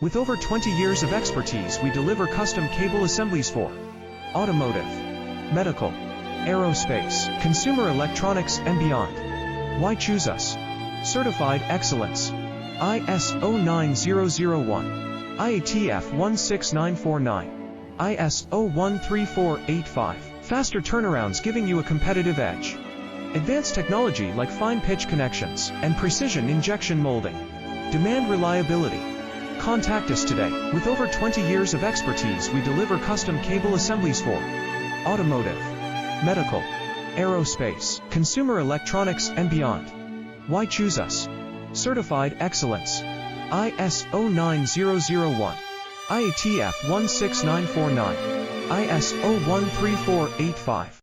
With over 20 years of expertise, we deliver custom cable assemblies for automotive, medical, aerospace, consumer electronics, and beyond. Why choose us? Certified excellence. IS9100, IATF 16949, ISO 13485. Faster turnarounds giving you a competitive edge. Advanced technology like fine pitch connections and precision injection molding. Demand reliability. Contact us today. With over 20 years of expertise, we deliver custom cable assemblies for automotive, medical, aerospace, consumer electronics, and beyond. Why choose us? Certified excellence. ISO 9001, IATF 16949, ISO 13485.